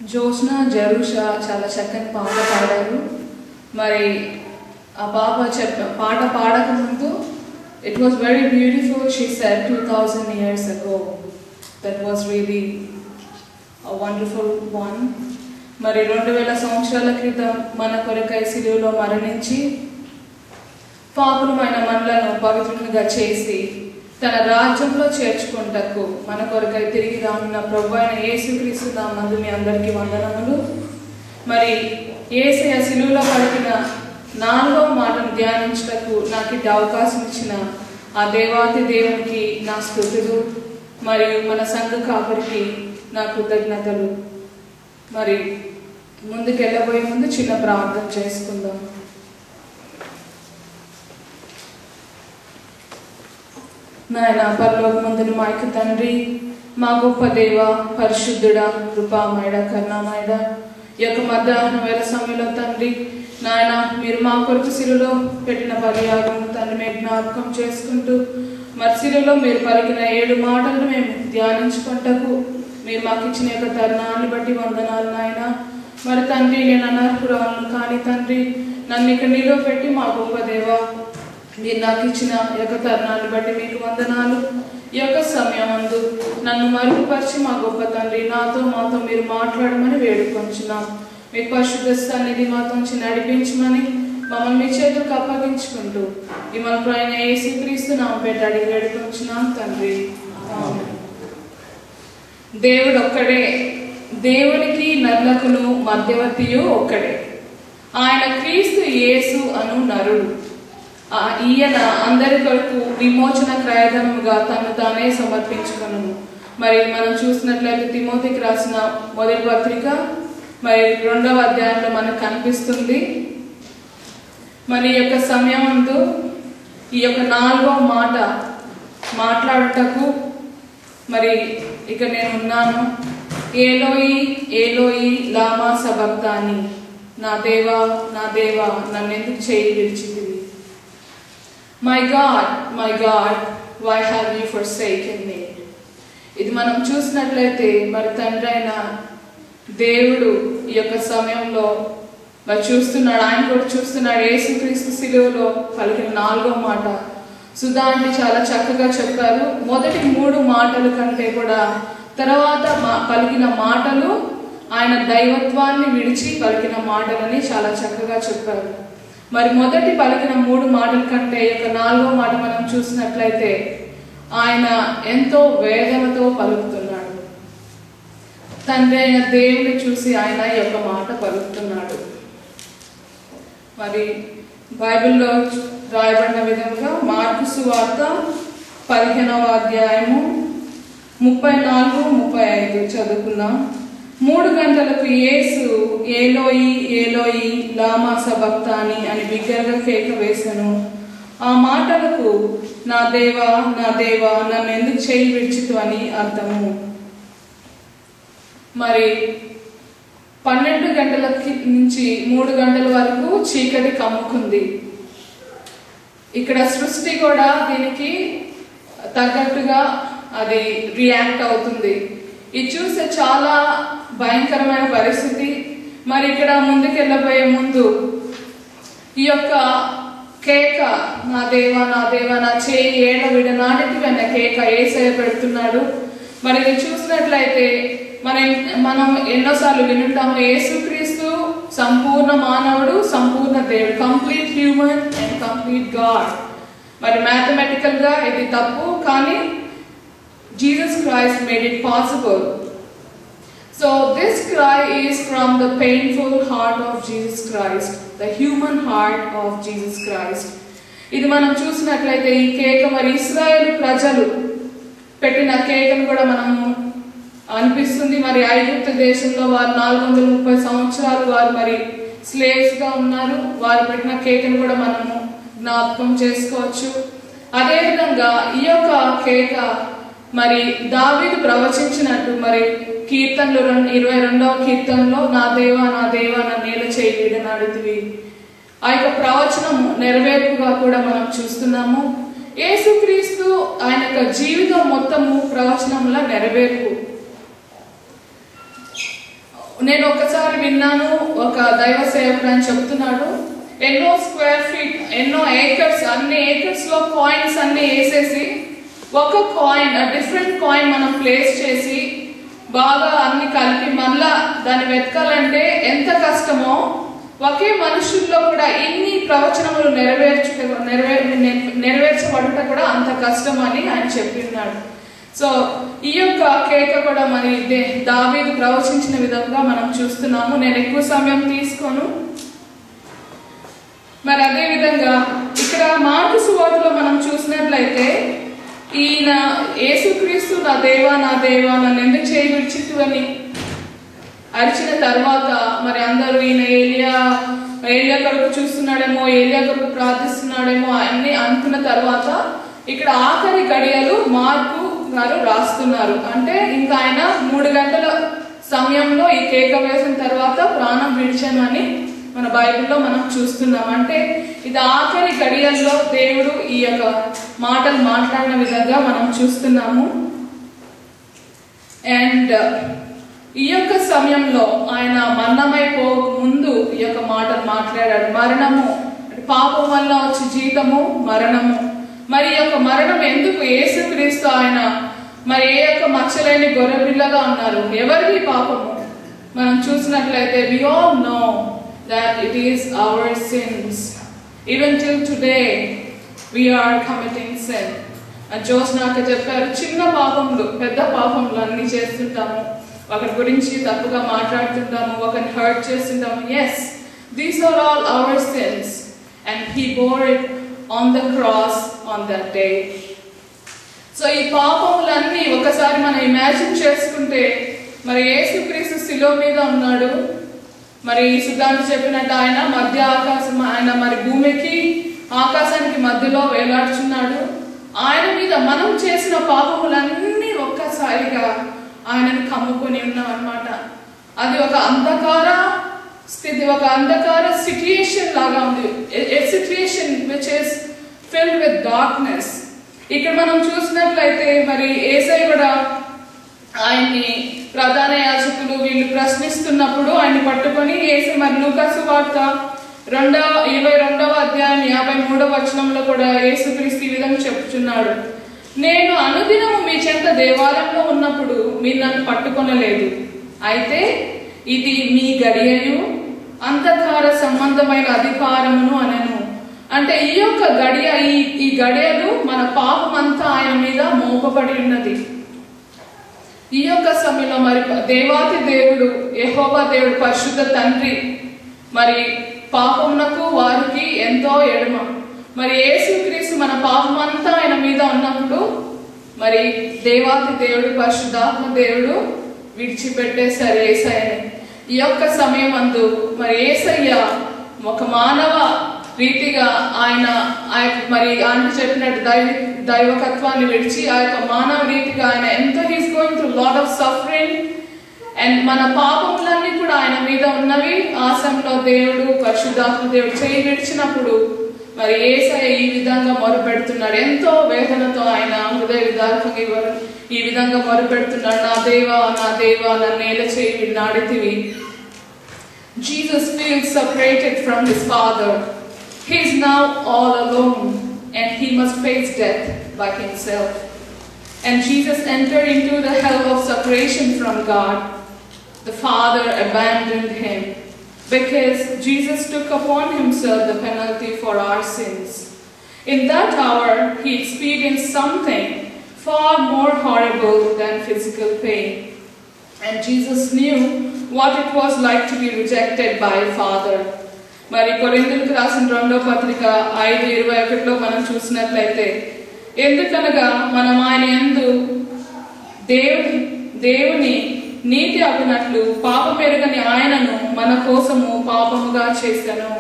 జోష్న జరూషా చాలా చక్కని పాట పాడారు. మరి ఆ పాప పాట పాడక ముందు it was very beautiful. She said 2000 years ago. That was really a wonderful one. మరి 2000 సంవత్సరాల క్రితం మన కొరకై సిలువలో మరణించి పాపులమైన మనలను పవిత్రులుగా చేసి తన రాజ్యంలో చేర్చుకుంటకు మన కొరకై తిరిగి రానున్న ప్రభువైన యేసుక్రీస్తు నామమున మీ అందరికీ వందనములు. మరి యేసయ్య సిలువలో పలికిన 4వ మాటను ధ్యానించుటకు నాకు ఈ అవకాశం ఇచ్చిన ఆ దేవాతి దేవునికి నా స్తుతులు, మరియు మన సంఘ కాపరికి నా కృతజ్ఞతలు. మరి ముందుకెళ్ళబోయే ముందు చిన్న ప్రార్థన చేసుకుందాం. నాయన పరలోకమందున మా యొక్క తండ్రి, మా గొప్ప దేవ, పరిశుద్ధుడా, కృపామయుడ, కరుణామయుడ, ఈ యొక్క మధ్యాహ్నం వేళ సమయంలో తండ్రి నాయన మీరు మా కొరకు సిలువలో పెట్టిన పర్యాగం తండ్రి మేము జ్ఞాపకం చేసుకుంటూ మరి సిలువలో మీరు పలికిన 7 మాటలను మేము ధ్యానించుకుంటకు మీరు మాకు ఇచ్చిన యొక్క తరుణాన్ని బట్టి వందనాలు నాయన. మరి తండ్రి నేను అనర్హురాలను కానీ తండ్రి నన్ను ఇక్కడ నిలవపెట్టి మా గొప్ప దేవ మీరు నాకు ఇచ్చిన యొక్క తరుణాన్ని బట్టి మీకు వందనాలు. ఈ యొక్క సమయం అందు నన్ను మరుగుపరిచి మా గొప్ప తండ్రి మాతో మీరు మాట్లాడమని వేడుకొంచున్నాం. మీ పరిశుద్ధ సన్నిధి మాతో నడిపించమని మమ్మల్ని మీ చేతులకు అప్పగించుకుంటూ మిమ్మల్ని ప్రయాణ యేసుక్రీస్తు నామమున పెట్టి అడిగి వేడుకొంచున్నాం తండ్రి. దేవుడు ఒక్కడే, దేవునికి నరులకును మధ్యవర్తియు ఒక్కడే, ఆయన క్రీస్తు యేసు అను నరుడు. ఈయన అందరి కొరకు విమోచన క్రయధనముగా తను తానే సమర్పించుకును. మరి మనం చూసినట్లయితే తిమోతికి రాసిన మొదటి పత్రిక మరి 2వ అధ్యాయంలో మనకు కనిపిస్తుంది. మరి ఈ యొక్క సమయం అందు ఈ యొక్క 4వ మాట మాట్లాడుటకు మరి ఇక నేను ఉన్నాను. ఏలోయి ఏలోయి లామా సబక్తాని, నా దేవా నా దేవా నన్ను ఎందుకు చేయి విడిచితివి. My God why have you forsaken me. ఇది మనం చూసినట్లయితే మరి తండ్రి అయిన దేవుడు ఈ యొక్క సమయంలో మరి చూస్తున్నాడు, ఆయన కూడా చూస్తున్నాడు. యేసుక్రీస్తు సిలువలో పలికిన 4వ మాట సుధా అంటే చాలా చక్కగా చెప్పారు. మొదటి 3 మాటల కంటే కూడా తర్వాత పలికిన మాటలు ఆయన దైవత్వాన్ని విడిచి పలికిన మాటలని చాలా చక్కగా చెప్పారు. మరి మొదటి పలికిన 3 మాటల కంటే యొక్క 4వ మాట మనం చూసినట్లయితే ఆయన ఎంతో వేదనతో పలుకుతున్నాడు. తండ్రి అయిన దేవుని చూసి ఆయన ఈ యొక్క మాట పలుకుతున్నాడు. మరి బైబిల్లో రాయబడిన విధంగా మార్కు సువార్త 15వ అధ్యాయము 34-35 చదువుకుందాం. 3 గంటలకు యేసు ఏలోయి ఏలోయి లామా సబక్తాని అని బిగ్గరగా కేక వేసెను. ఆ మాటలకు నా దేవా నా దేవా నన్ను ఎందుకు చేయి విడిచితివి అని అర్థము. మరి 12 గంటల నుంచి 3 గంటల వరకు చీకటి కమ్ముకుంది. ఇక్కడ సృష్టి కూడా దీనికి తగ్గట్టుగా అది రియాక్ట్ అవుతుంది. ఇది చూస్తే చాలా భయంకరమైన పరిస్థితి. మరి ఇక్కడ ముందుకెళ్ళబోయే ముందు ఈ యొక్క కేక నా దేవా నా దేవా నా చేయి ఏడ విడనాటికి అన్న కేక యేసయ్య పెడుతున్నాడు. మరి ఇది చూసినట్లయితే మనం ఎన్నోసార్లు వినుంటాము, యేసుక్రీస్తు సంపూర్ణ మానవుడు, సంపూర్ణ దేవుడు, complete human and complete God. మరి మ్యాథమెటికల్ గా ఇది తప్పు, కానీ Jesus Christ made it possible. So this cry is from the painful heart of Jesus Christ, the human heart of Jesus Christ. ఇది మనం చూసినట్లయితే ఈ కేక మరి ఇశ్రాయేలు ప్రజలు పెట్టిన కేకను కూడా మనము అనిపిస్తుంది. మరి ఐగుప్తు దేశంలో వారు 430 సంవత్సరాలు వారు మరి స్లేవ్స్ గా ఉన్నారు. వారు పెట్టిన కేకను కూడా మనము జ్ఞాపకం చేసుకోవచ్చు. అదేవిధంగా ఈ యొక్క కేక మరి దావీదు ప్రవచించినట్టు మరి కీర్తనలు 22వ కీర్తనలో నా దేవా నా నేల చేయి విడనాడితివి, ఆ యొక్క ప్రవచనం నెరవేర్పుగా కూడా మనం చూస్తున్నాము. యేసుక్రీస్తు ఆయన యొక్క జీవితం మొత్తము ప్రవచనంలో నెరవేర్పు. నేను ఒకసారి విన్నాను, ఒక దైవ సేవకుడు అని చెప్తున్నాడు, ఎన్నో స్క్వేర్ ఫీట్, ఎన్నో ఏకర్స్, అన్ని ఏకర్స్ లో కాయిన్స్ అన్ని వేసేసి ఒక కాయిన్, డిఫరెంట్ కాయిన్ మనం ప్లేస్ చేసి బాగా అన్ని కలిపి మళ్ళా దాన్ని వెతకాలంటే ఎంత కష్టమో, ఒకే మనుషుల్లో కూడా ఇన్ని ప్రవచనములు నెరవేర్చబడుట కూడా అంత కష్టం అని ఆయన చెప్పిన్నాడు. సో ఈ యొక్క కేక కూడా మరి దావీదు ప్రవచించిన విధంగా మనం చూస్తున్నాము. నేను ఎక్కువ సమయం తీసుకోను. మరి అదే విధంగా ఇక్కడ మార్కు సువార్తలో మనం చూసినట్లయితే ఈయన యేసుక్రీస్తు నా దేవా నా దేవా నన్ను ఎందుకు చేయి విడిచితివి అని అరిచిన తర్వాత మరి అందరూ ఈయన ఏలియా కొరకు చూస్తున్నాడేమో, ఏలియా కొరకు ప్రార్థిస్తున్నాడేమో అన్ని అనుకున్న తర్వాత ఇక్కడ ఆఖరి గడియలు మార్కు గారు రాస్తున్నారు. అంటే ఇంకా ఆయన 3 గంటల సమయంలో ఈ కేక వేసిన తర్వాత ప్రాణం విడిచాను అని మన బైబిల్లో మనం చూస్తున్నాం. అంటే ఇది ఆఖరి గడియల్లో దేవుడు ఈ యొక్క మాటలు మాట్లాడిన విధంగా మనం చూస్తున్నాము. అండ్ ఈ యొక్క సమయంలో ఆయన మరణమైపో ముందు ఈ యొక్క మాటలు మాట్లాడాడు. మరణము, పాపం వల్ల వచ్చే జీతము మరణము. మరి ఈ యొక్క మరణం ఎందుకు? యేసుక్రీస్తు ఆయన మరి ఏ యొక్క మచ్చలేని గొర్రెపిల్లగా ఉన్నారు. ఎవరిది పాపము? మనం చూసినట్లయితే we all know that it is our sins. Even till today we are committing sin. Jose నాకు చెప్పారు, చిన్న పాపములు పెద్ద పాపములు అన్ని చేస్తుంటాము, ఒకరి గురించి తప్పుగా మాట్లాడుతుంటాము, ఒకరిని హర్ట్ చేస్తుంటాము. Yes, these are all our sins and he bore it on the cross on that day. So ఈ పాపములన్నీ ఒకసారి మనం ఇమాజిన్ చేసుకుంటే మరి యేసుక్రీస్తు శిలువ మీద ఉన్నాడు. మరి సుధాంత చెప్పినట్టు ఆయన మధ్య ఆకాశం, ఆయన మరి భూమికి ఆకాశానికి మధ్యలో వేలాడుచున్నాడు. ఆయన మీద మనం చేసిన పాపములన్నీ ఒక్కసారిగా ఆయనను కమ్ముకొని ఉన్నాం అన్నమాట. అది ఒక అంధకార స్థితి, ఒక అంధకార సిట్యుయేషన్ లాగా ఉంది. A situation which is filled with darkness. ఇక్కడ మనం చూసినట్లయితే మరి యేసయ్య కూడా ఆయన్ని ప్రధాన యాజకులు వీళ్ళు ప్రశ్నిస్తున్నప్పుడు ఆయన్ని పట్టుకొని యేసయ్య మరి లూకా సువార్త 22వ అధ్యాయం 53వ వచనంలో కూడా యేసుక్రీస్తు ఈ విధంగా చెప్పుచున్నాడు, నేను అనుదినము మీ చెంత దేవాలయంలో ఉన్నప్పుడు మీరు నన్ను పట్టుకొనలేదు, అయితే ఇది మీ గడియయు అంధకార సంబంధమైన అధికారమును అనెను. అంటే ఈ యొక్క గడియ, ఈ గడియలు మన పాపమంతా ఆయన మీద మోపబడి ఉన్నది. ఈ యొక్క సమయంలో మరి దేవాతి దేవుడు యెహోవా దేవుడు పరిశుద్ధ తండ్రి మరి పాపమునకు వారికి ఎంతో ఎడమ. మరి యేసుక్రీస్తు మన పాపమంతా ఆయన మీద ఉన్నప్పుడు మరి దేవాతి దేవుడు పరిశుద్ధాత్మ దేవుడు విడిచిపెట్టేశారు యేసయ్యని. ఈ యొక్క సమయం అందు మరి యేసయ్య ఒక మానవ రీతిగా ఆయన మరి ఆయన చెప్పినట్టు దైవకత్వాన్ని విడిచి ఆ యొక్క మానవ రీతిగా ఆయన ఎంతో he's going through lot of suffering and మన పాపములన్నీ కూడా ఆయన మీద ఉన్నవి. ఆ సమయంలో దేవుడు పరిశుద్ధాత్మ దేవుడు చేయి విడిచినప్పుడు మరి యేసయ్య ఈ విధంగా మొరపెడుతున్నాడు. ఎంతో వేదనతో ఆయన హృదయ విదారకంగా ఈ విధంగా మొరపెడుతున్నాడు, నా దేవా నా దేవా నన్ను ఎలా చేయి విన్నాడితివి. Jesus feels separated from his Father. He is now all alone and he must face death by himself. And Jesus entered into the hell of separation from God. The Father abandoned him because Jesus took upon himself the penalty for our sins. In that hour, he experienced something far more horrible than physical pain. And Jesus knew what it was like to be rejected by a father. మరి కొరింథీయులకు రాసిన 2వ పత్రిక 5:21లో మనం చూసినట్లయితే, ఎందుకనగా మనం ఆయన యందు దేవుని నీతి అగునట్లు పాపం ఎరుగని ఆయనను మన కోసము పాపముగా చేశాను.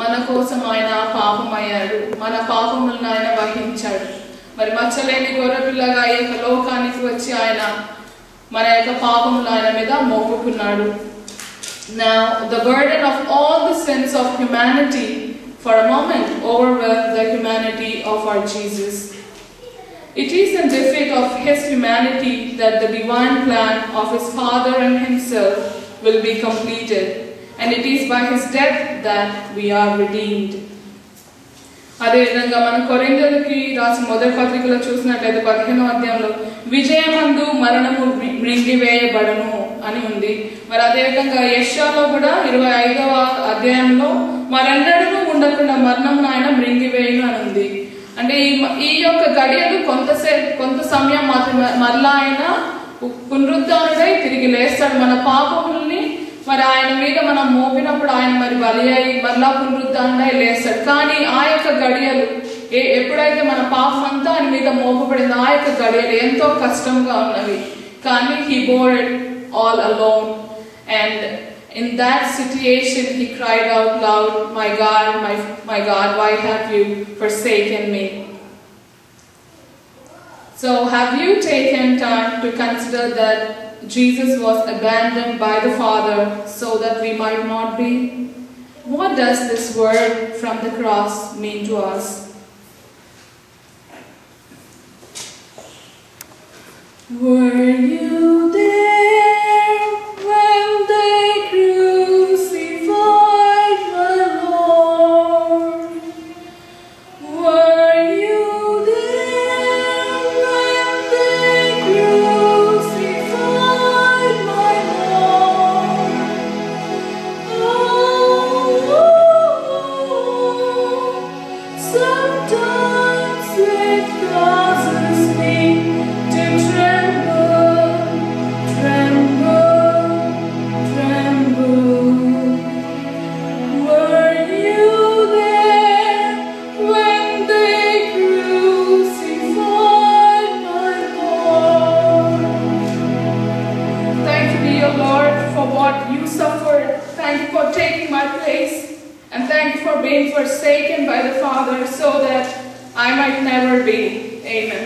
మన కోసం ఆయన పాపమయ్యాడు, మన పాపములను ఆయన వహించాడు. మరి మచ్చలేని గొర్రెపిల్లగా ఈ యొక్క లోకానికి వచ్చి ఆయన మన యొక్క పాపములు ఆయన మీద మోపుకున్నాడు. Now the burden of all the sins of humanity for a moment overwhelmed the humanity of our Jesus. It is in defeat of his humanity that the divine plan of his Father and himself will be completed, and it is by his death that we are redeemed. అదేవిధంగా మనం కొరింథీయులకి రాసిన మొదటి పత్రికలో చూసినట్లయితే 15వ అధ్యాయంలో విజయమందు మరణము మృంగివేయబడను అని ఉంది. మరి అదేవిధంగా యెషయాలో కూడా 25వ అధ్యాయంలో మరెన్నడూ ఉండకుండా మరణం ఆయన మృంగివేయను అని ఉంది. అంటే ఈ యొక్క గడియలు కొంత సమయం మాత్రమే, మరలా ఆయన పునరుద్ధానుడై తిరిగి లేస్తాడు. మన పాపముల్ని మరి ఆయన మీద మనం మోపినప్పుడు ఆయన మరి బలి అయి మరలా పునరుద్ధానుడై లేస్తాడు. కానీ ఆ యొక్క గడియలు ఎప్పుడైతే మన పాపం అంతా ఆయన మీద మోపబడిందో ఆ యొక్క గడియలు ఎంతో కష్టంగా ఉన్నవి. కానీ he bore it all alone, and in that situation he cried out loud, my God, why have you forsaken me? So have you taken time to consider that Jesus was abandoned by the Father so that we might not be? What does this word from the cross mean to us? Were you there when they crucified my Lord? Were you there when they crucified my Lord? Oh, sometimes it causes me to tremble, tremble, tremble. Were you there when they crucified my Lord? Thank you, dear Lord, for what you suffered. Thank you for taking my place. And thank you for being forsaken by the Father so that I might never be. Amen.